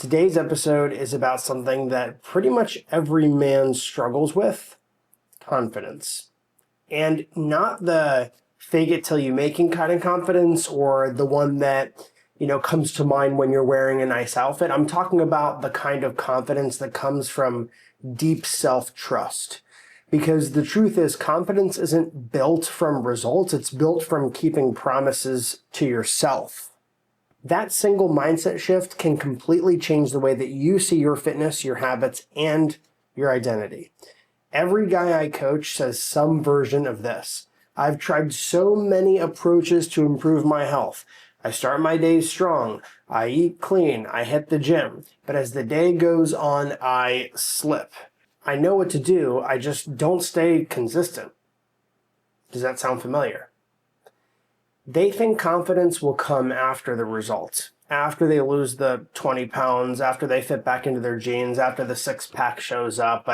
Today's episode is about something that pretty much every man struggles with: confidence. And not the fake it till you make it kind of confidence, or the one that, comes to mind when you're wearing a nice outfit. I'm talking about the kind of confidence that comes from deep self-trust. Because the truth is, confidence isn't built from results, it's built from keeping promises to yourself. That single mindset shift can completely change the way that you see your fitness, your habits, and your identity. Every guy I coach says some version of this. I've tried so many approaches to improve my health. I start my days strong, I eat clean, I hit the gym, but as the day goes on, I slip. I know what to do, I just don't stay consistent. Does that sound familiar? They think confidence will come after the results, after they lose the 20 pounds, after they fit back into their jeans, after the six-pack shows up.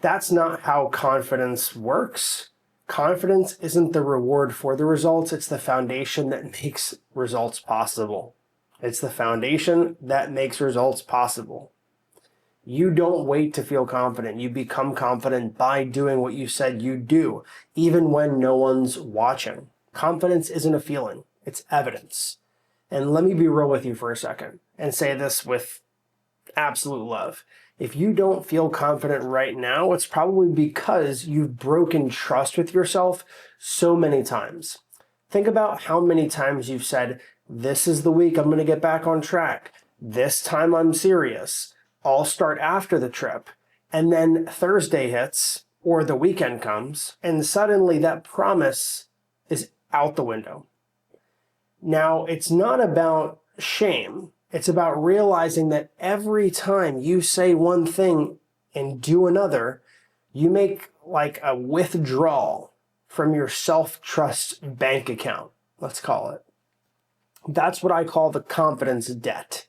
That's not how confidence works. Confidence isn't the reward for the results, it's the foundation that makes results possible. It's the foundation that makes results possible. You don't wait to feel confident. You become confident by doing what you said you'd do, even when no one's watching. Confidence isn't a feeling, it's evidence. And let me be real with you for a second and say this with absolute love. If you don't feel confident right now, it's probably because you've broken trust with yourself so many times. Think about how many times you've said, "This is the week I'm going to get back on track. This time I'm serious. I'll start after the trip." And then Thursday hits or the weekend comes and suddenly that promise is out the window. Now, it's not about shame. It's about realizing that every time you say one thing and do another, you make like a withdrawal from your self-trust bank account, let's call it. That's what I call the confidence debt.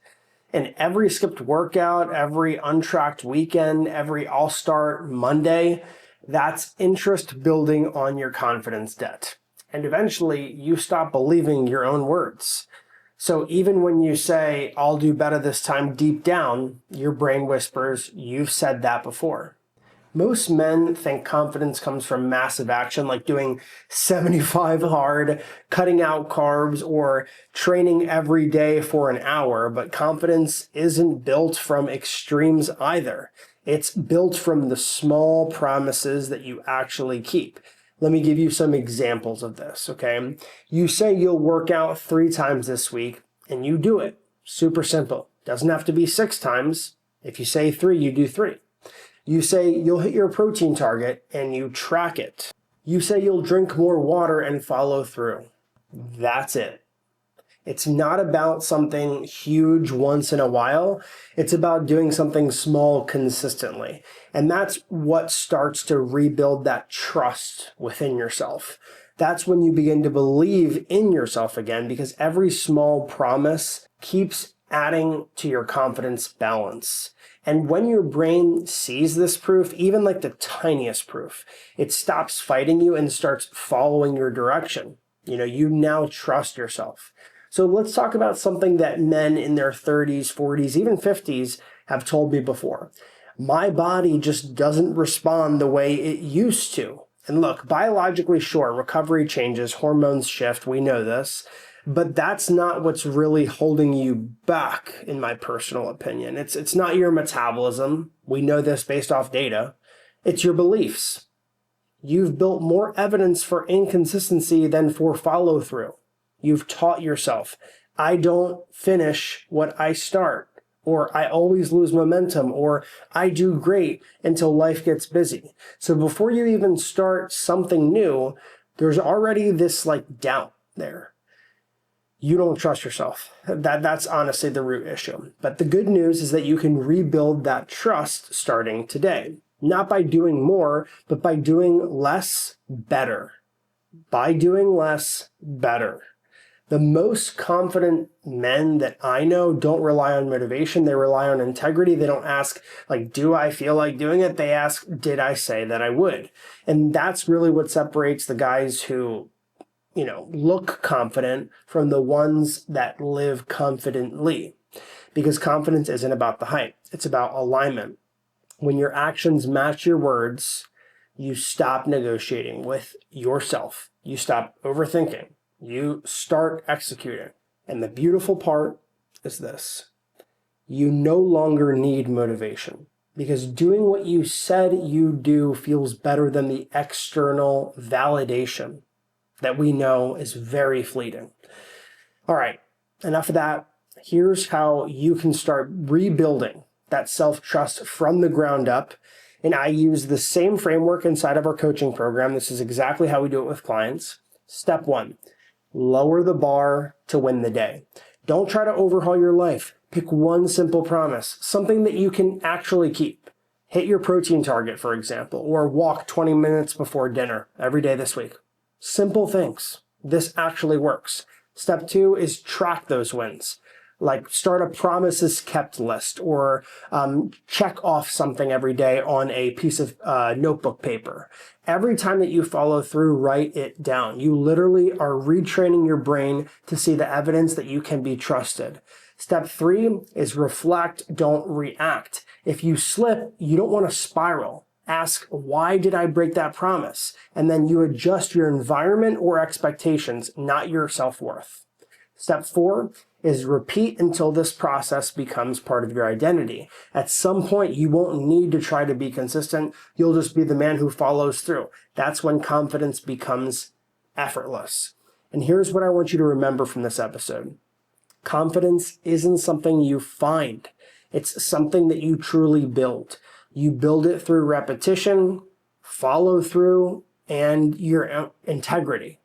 And every skipped workout, every untracked weekend, every I'll start Monday, that's interest building on your confidence debt. And eventually you stop believing your own words. So even when you say, "I'll do better this time," deep down, your brain whispers, "You've said that before." Most men think confidence comes from massive action, like doing 75 hard, cutting out carbs, or training every day for an hour. But confidence isn't built from extremes either. It's built from the small promises that you actually keep. Let me give you some examples of this, okay? You say you'll work out 3 times this week, and you do it. Super simple. Doesn't have to be 6 times. If you say 3, you do 3. You say you'll hit your protein target, and you track it. You say you'll drink more water and follow through. That's it. It's not about something huge once in a while. It's about doing something small consistently. And that's what starts to rebuild that trust within yourself. That's when you begin to believe in yourself again, because every small promise keeps adding to your confidence balance. And when your brain sees this proof, even like the tiniest proof, it stops fighting you and starts following your direction. You now trust yourself. So let's talk about something that men in their 30s, 40s, even 50s have told me before. My body just doesn't respond the way it used to. And look, biologically, sure, recovery changes, hormones shift, we know this, but that's not what's really holding you back, in my personal opinion. It's not your metabolism. We know this based off data. It's your beliefs. You've built more evidence for inconsistency than for follow-through. You've taught yourself, "I don't finish what I start," or "I always lose momentum," or "I do great until life gets busy." So before you even start something new, there's already this doubt there. You don't trust yourself. That's honestly the root issue. But the good news is that you can rebuild that trust starting today. Not by doing more, but by doing less better. By doing less better. The most confident men that I know don't rely on motivation. They rely on integrity. They don't ask, do I feel like doing it? They ask, did I say that I would? And that's really what separates the guys who, look confident from the ones that live confidently. because confidence isn't about the hype. It's about alignment. When your actions match your words, you stop negotiating with yourself. You stop overthinking. You start executing. And the beautiful part is this: you no longer need motivation, because doing what you said you do feels better than the external validation that we know is very fleeting. All right, enough of that. Here's how you can start rebuilding that self-trust from the ground up. And I use the same framework inside of our coaching program. This is exactly how we do it with clients. Step 1, lower the bar to win the day. Don't try to overhaul your life. Pick one simple promise, something that you can actually keep. Hit your protein target, for example, or walk 20 minutes before dinner every day this week. Simple things. This actually works. Step 2 is track those wins. Like start a promises kept list, or check off something every day on a piece of notebook paper. Every time that you follow through, write it down. You literally are retraining your brain to see the evidence that you can be trusted. Step 3 is reflect, don't react. If you slip, you don't want to spiral. Ask, why did I break that promise? And then you adjust your environment or expectations, not your self-worth. Step 4 is repeat until this process becomes part of your identity. At some point, you won't need to try to be consistent. You'll just be the man who follows through. That's when confidence becomes effortless. And here's what I want you to remember from this episode. Confidence isn't something you find. It's something that you truly build. You build it through repetition, follow through, and your integrity.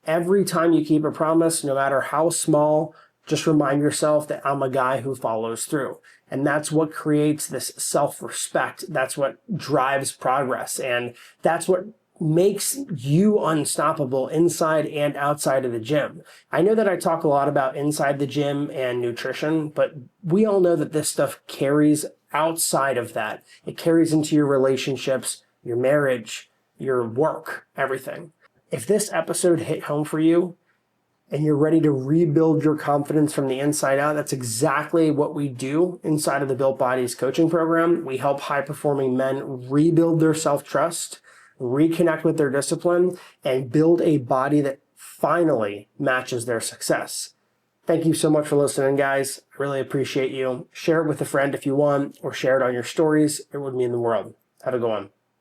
Every time you keep a promise, no matter how small, just remind yourself that I'm a guy who follows through. And that's what creates this self-respect. That's what drives progress. And that's what makes you unstoppable inside and outside of the gym. I know that I talk a lot about inside the gym and nutrition, but we all know that this stuff carries outside of that. It carries into your relationships, your marriage, your work, everything. If this episode hit home for you and you're ready to rebuild your confidence from the inside out, that's exactly what we do inside of the Built Bodies coaching program. We help high-performing men rebuild their self-trust, reconnect with their discipline, and build a body that finally matches their success. Thank you so much for listening, guys. I really appreciate you. Share it with a friend if you want, or share it on your stories. It would mean the world. Have a good one.